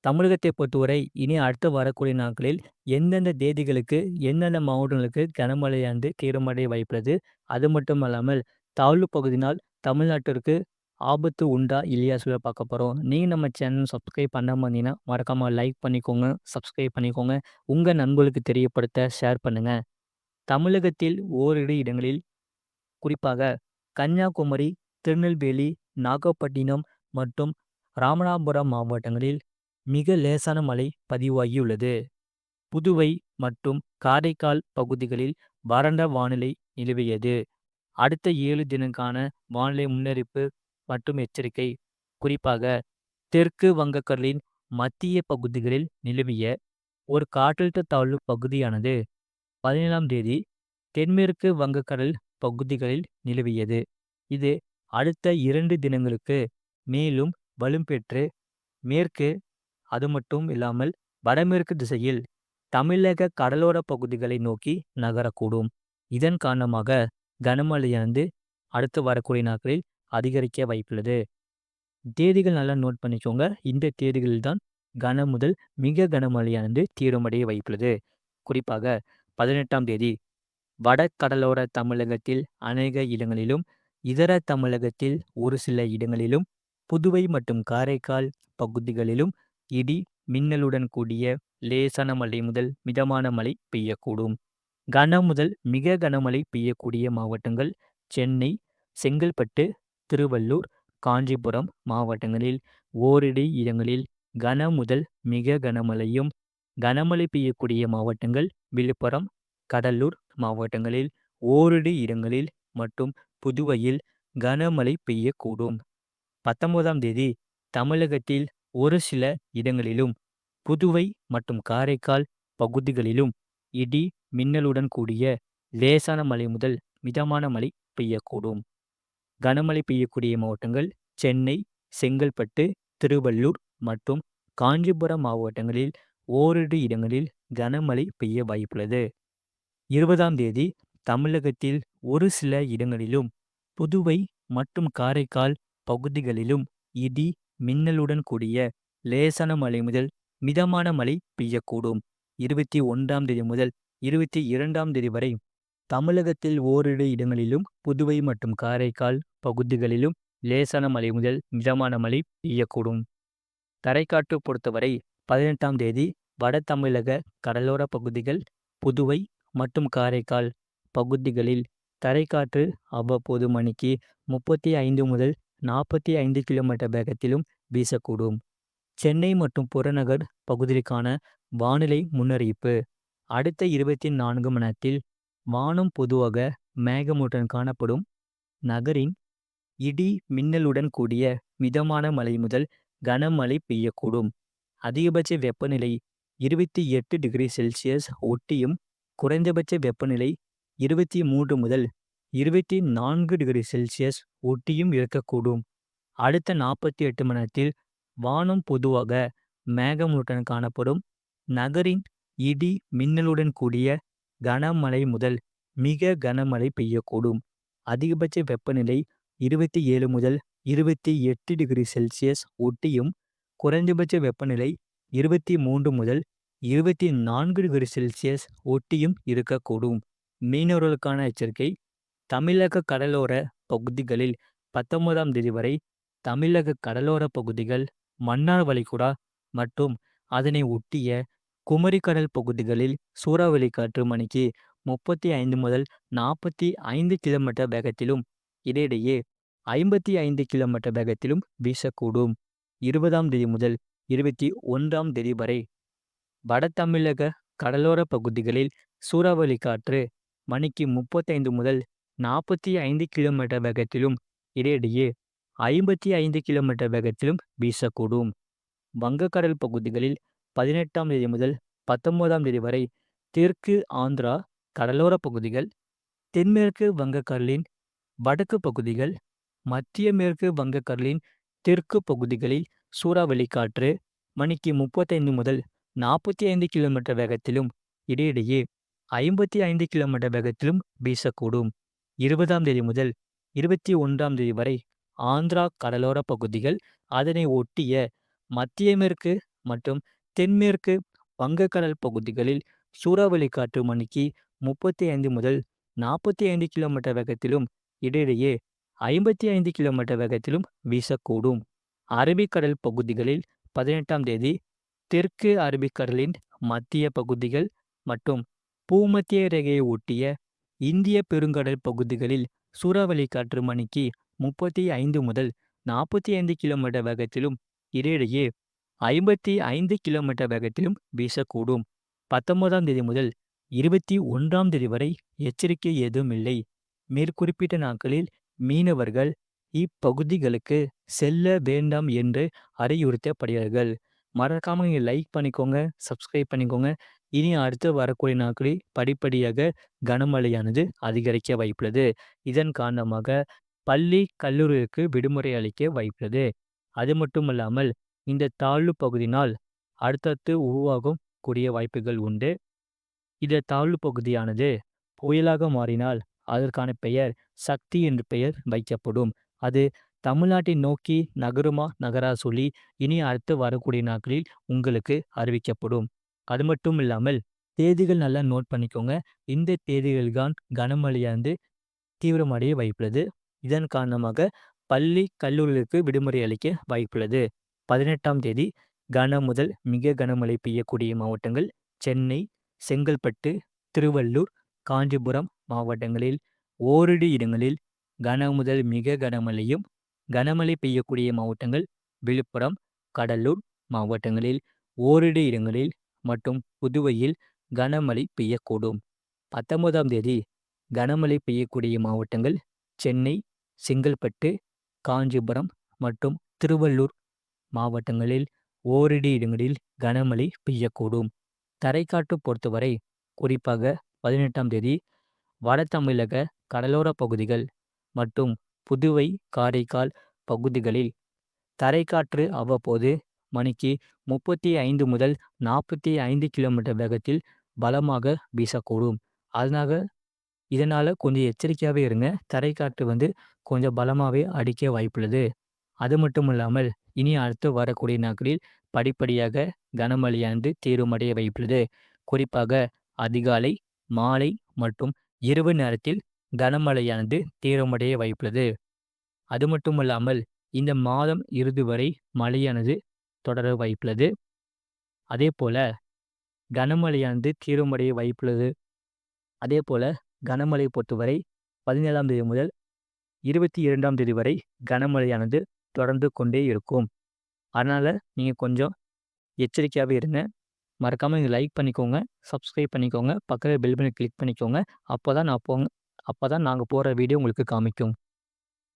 தமிழகத்தை பொறுத்தவரை இனி அடுத்து வரக்கூடிய நாட்களில் எந்தெந்த தேதிகளுக்கு, எந்தெந்த மாவட்டங்களுக்கு கனமழையானது தீவிரமடைய வாய்ப்புள்ளது. அது மட்டும் அல்லாமல் தாழ்வு பகுதியினால் தமிழ்நாட்டிற்கு ஆபத்து உண்டா? இல்லையா? சொல்ல பார்க்க போறோம். நீங்க நம்ம சேனல் சப்ஸ்கிரைப் பண்ணாம இருந்தீங்கன்னா, மறக்காம லைக் பண்ணிக்கோங்க, சப்ஸ்கிரைப் பண்ணிக்கோங்க. உங்க நண்பர்களுக்கு தெரியப்படுத்த ஷேர் பண்ணுங்க. தமிழகத்தில் ஓரிரு இடங்களில் குறிப்பாக கன்னியாகுமரி, திருநெல்வேலி, நாகப்பட்டினம் மற்றும் ராமநாதபுரம் மாவட்டங்களில் மிக லேசான மழை பதிவாகியுள்ளது. புதுவை மற்றும் காரைக்கால் பகுதிகளில் வறண்ட வானிலை நிலவியது. அடுத்த 7 தினங்களுக்கான வானிலை முன்னறிவிப்பு மற்றும் எச்சரிக்கை. குறிப்பாக தெற்கு வங்கக்கடலின் மத்திய பகுதிகளில் நிலவிய ஒரு காற்றழுத்த தாழ்வு பகுதியானது 17ஆம் தேதி தென்மேற்கு வங்கக்கடல் பகுதிகளில் நிலவியது. இது அடுத்த 2 தினங்களுக்கு மேலும் வலுப்பெற்று மேற்கு அது மட்டும் இல்லாமல் வடமேற்கு திசையில் தமிழக கடலோர பகுதிகளை நோக்கி நகரக்கூடும். இதன் காரணமாக கனமழையானது அடுத்து வரக்கூடிய நாட்களில் அதிகரிக்க வாய்ப்புள்ளது. தேதிகள் நல்லா நோட் பண்ணிக்கோங்க. இந்த தேதிகளில் தான் கன முதல் மிக கனமழையானது தீவிரமடைய வாய்ப்புள்ளது. குறிப்பாக 18ஆம் தேதி வட கடலோர தமிழகத்தில் அநேக இடங்களிலும், இதர தமிழகத்தில் ஒரு சில இடங்களிலும், புதுவை மற்றும் காரைக்கால் பகுதிகளிலும் இடி மின்னலுடன் கூடிய லேசான மழை முதல் மிதமான மழை பெய்யக்கூடும். கன முதல் மிக கனமழை பெய்யக்கூடிய மாவட்டங்கள் சென்னை, செங்கல்பட்டு, திருவள்ளூர், காஞ்சிபுரம் மாவட்டங்களில் ஓரிரு இடங்களில் கன முதல் மிக கனமழையும், கனமழை பெய்யக்கூடிய மாவட்டங்கள் விழுப்புரம், கடலூர் மாவட்டங்களில் ஓரிரு இடங்களில் மற்றும் புதுவையில் கனமழை பெய்யக்கூடும். 19ஆம் தேதி தமிழகத்தில் ஒரு சில இடங்களிலும், புதுவை மற்றும் காரைக்கால் பகுதிகளிலும் இடி மின்னலுடன் கூடிய லேசான மழை முதல் மிதமான மழை பெய்யக்கூடும். கனமழை பெய்யக்கூடிய மாவட்டங்கள் சென்னை, செங்கல்பட்டு, திருவள்ளூர் மற்றும் காஞ்சிபுரம் மாவட்டங்களில் ஓரிரு இடங்களில் கனமழை பெய்ய வாய்ப்புள்ளது. 20ஆம் தேதி தமிழகத்தில் ஒரு சில இடங்களிலும், புதுவை மற்றும் காரைக்கால் பகுதிகளிலும் இடி மின்னலுடன் கூடிய லேசான மழை முதல் மிதமான மழை பெய்யக்கூடும். 21ஆம் தேதி முதல் 22ஆம் தேதி வரை தமிழகத்தில் ஓரிரு இடங்களிலும், புதுவை மற்றும் காரைக்கால் பகுதிகளிலும் லேசான மழை முதல் மிதமான மழை பெய்யக்கூடும். தரைக்காற்று பொறுத்தவரை 18ஆம் தேதி வட தமிழக கடலோர பகுதிகள், புதுவை மற்றும் காரைக்கால் பகுதிகளில் தரைக்காற்று அவ்வப்போது மணிக்கு 35 முதல் 45 கிலோமீட்டர் வேகத்திலும் வீசக்கூடும். சென்னை மற்றும் புறநகர் பகுதிகளுக்கான வானிலை முன்னறிவிப்பு. அடுத்த 24 மணி நேரத்தில் வானம் பொதுவாக மேகமூட்டத்துடன் காணப்படும். நகரின் இடி மின்னலுடன் கூடிய மிதமான மழை முதல் கனமழை பெய்யக்கூடும். அதிகபட்ச வெப்பநிலை 28 டிகிரி செல்சியஸ் ஒட்டியும், குறைந்தபட்ச வெப்பநிலை 23 முதல் 24 டிகிரி செல்சியஸ் ஒட்டியும் இருக்கக்கூடும். அடுத்த 48 மணி நேரத்தில் வானம் பொதுவாக மேகமூட்டத்துடன் காணப்படும். நகரின் இடி மின்னலுடன் கூடிய கனமழை முதல் மிக கனமழை பெய்யக்கூடும். அதிகபட்ச வெப்பநிலை 27 முதல் 28 டிகிரி செல்சியஸ் ஒட்டியும், குறைந்தபட்ச வெப்பநிலை 23 முதல் 24 டிகிரி செல்சியஸ் ஒட்டியும் இருக்கக்கூடும். மீனவர்களுக்கான எச்சரிக்கை. தமிழக கடலோர பகுதிகளில் 19ஆம் தேதி வரை தமிழக கடலோர பகுதிகள், மன்னார் வளைகுடா மற்றும் அதனை ஒட்டிய குமரிக்கடல் பகுதிகளில் சூறாவளி காற்று மணிக்கு 35 முதல் 45 கிலோமீட்டர் வேகத்திலும், இடையிடையே 55 கிலோமீட்டர் வேகத்திலும் வீசக்கூடும். 20ஆம் தேதி முதல் 21ஆம் தேதி வரை வட தமிழக கடலோர பகுதிகளில் சூறாவளி காற்று மணிக்கு 35 முதல் 45 கிலோமீட்டர் வேகத்திலும், இடையிடையே 55 கிலோமீட்டர் வேகத்திலும் வீசக்கூடும். வங்கக்கடல் பகுதிகளில் 18ஆம் தேதி முதல் 19ஆம் தேதி வரை தெற்கு ஆந்திரா கடலோர பகுதிகள், தென்மேற்கு வங்கக்கடலின் வடக்கு பகுதிகள், மத்திய மேற்கு வங்கக்கடலின் தெற்கு பகுதிகளில் சூறாவளி காற்று மணிக்கு 35 முதல் 45 கிலோமீட்டர் வேகத்திலும், இடையிடையே 55 கிலோமீட்டர் வேகத்திலும் வீசக்கூடும். 20ஆம் தேதி முதல் 21ஆம் தேதி வரை ஆந்திரா கடலோர பகுதிகள், அதனை ஒட்டிய மத்திய மேற்கு மற்றும் தென்மேற்கு வங்கக்கடல் பகுதிகளில் சூறாவளி காற்று மணிக்கு 35 முதல் 45 கிலோமீட்டர் வேகத்திலும் இடையிடையே 55 கிலோமீட்டர் வேகத்திலும் வீசக்கூடும். அரபிக்கடல் பகுதிகளில் 18ஆம் தேதி தெற்கு அரபிக்கடலின் மத்திய பகுதிகள் மற்றும் பூமத்திய ரேகையை ஒட்டிய இந்திய பெருங்கடல் பகுதிகளில் சூறாவளி காற்று மணிக்கு 35 முதல் 45 கிலோமீட்டர் வேகத்திலும் இடையிடையே 55 கிலோமீட்டர் வேகத்திலும் வீசக்கூடும். 19ஆம் தேதி முதல் 21ஆம் தேதி வரை எச்சரிக்கை ஏதும் இல்லை. மேற்குறிப்பிட்ட நாட்களில் மீனவர்கள் இப்பகுதிகளுக்கு செல்ல வேண்டாம் என்று அறிவுறுத்தப்படுகிறார்கள். மறக்காம நீங்க லைக் பண்ணிக்கோங்க, சப்ஸ்கிரைப் பண்ணிக்கோங்க. இனி அடுத்து வரக்கூடிய நாட்களில் படிப்படியாக கனமழையானது அதிகரிக்க வாய்ப்புள்ளது. இதன் காரணமாக பள்ளி, கல்லூரிகளுக்கு விடுமுறை அளிக்க வாய்ப்புள்ளது. அது மட்டுமல்லாமல் இந்த தாழ்வு பகுதியினால் அடுத்தடுத்து உருவாகும் கூடிய வாய்ப்புகள் உண்டு. இந்த தாழ்வு பகுதியானது புயலாக மாறினால் அதற்கான பெயர் சக்தி என்று பெயர் வைக்கப்படும். அது தமிழ்நாட்டை நோக்கி நகருமா நகரா சொல்லி இனி அடுத்து வரக்கூடிய நாட்களில் உங்களுக்கு அறிவிக்கப்படும். அது மட்டும் இல்லாமல் தேதிகள் நல்லா நோட் பண்ணிக்கோங்க. இந்த தேதிகள் தான் கனமழையானது தீவிரமடைய வாய்ப்புள்ளது. இதன் காரணமாக பள்ளி, கல்லூரிகளுக்கு விடுமுறை அளிக்க வாய்ப்புள்ளது. 18ஆம் தேதி கன முதல் மிக கனமழை பெய்யக்கூடிய மாவட்டங்கள் சென்னை, செங்கல்பட்டு, திருவள்ளூர், காஞ்சிபுரம் மாவட்டங்களில் ஓரிரு இடங்களில் கன முதல் மிக கனமழையும், கனமழை பெய்யக்கூடிய மாவட்டங்கள் விழுப்புரம், கடலூர் மாவட்டங்களில் ஓரிரு இடங்களில் மற்றும் புதுவையில் கனமழை பெய்யக்கூடும். 19ஆம் தேதி கனமழை பெய்யக்கூடிய மாவட்டங்கள் சென்னை, செங்கல்பட்டு, காஞ்சிபுரம் மற்றும் திருவள்ளூர் மாவட்டங்களில் ஓரிரு இடங்களில் கனமழை பெய்யக்கூடும். தரைக்காற்று பொறுத்தவரை குறிப்பாக 18ஆம் தேதி வட தமிழக கடலோர பகுதிகள் மற்றும் புதுவை, காரைக்கால் பகுதிகளில் தரைக்காற்று அவ்வப்போது மணிக்கு 35 முதல் 45 கிலோமீட்டர் வேகத்தில் பலமாக வீசக்கூடும். இதனால கொஞ்சம் எச்சரிக்கையாகவே இருங்க. தரைக்காற்று கொஞ்சம் பலமாகவே அடிக்க வாய்ப்புள்ளது. அது மட்டும் இல்லாமல் இனி அடுத்து வரக்கூடிய நாட்களில் படிப்படியாக கனமழையானது தீவிரமடைய வாய்ப்புள்ளது. குறிப்பாக அதிகாலை, மாலை மற்றும் இரவு நேரத்தில் கனமழையானது தீவிரமடைய வாய்ப்புள்ளது. அது மட்டுமல்லாமல் இந்த மாதம் இறுதி வரை மழையானது தொடர வாய்ப்புள்ளது. அதே போல கனமழையானது தீவிரமடைய வாய்ப்புள்ளது. அதே போல கனமழை பொறுத்தவரை 17ஆம் தேதி முதல் 22ஆம் தேதி வரை கனமழையானது தொடர்ந்து கொண்டே இருக்கும். அதனால நீங்க கொஞ்சம் எச்சரிக்கையாகவே இருங்க. மறக்காம நீங்க லைக் பண்ணிக்கோங்க, சப்ஸ்கிரைப் பண்ணிக்கோங்க, பக்கத்துல பெல் பட்டனை கிளிக் பண்ணிக்கோங்க. அப்பதான் நாங்க போடுற வீடியோ உங்களுக்கு காமிக்கும்.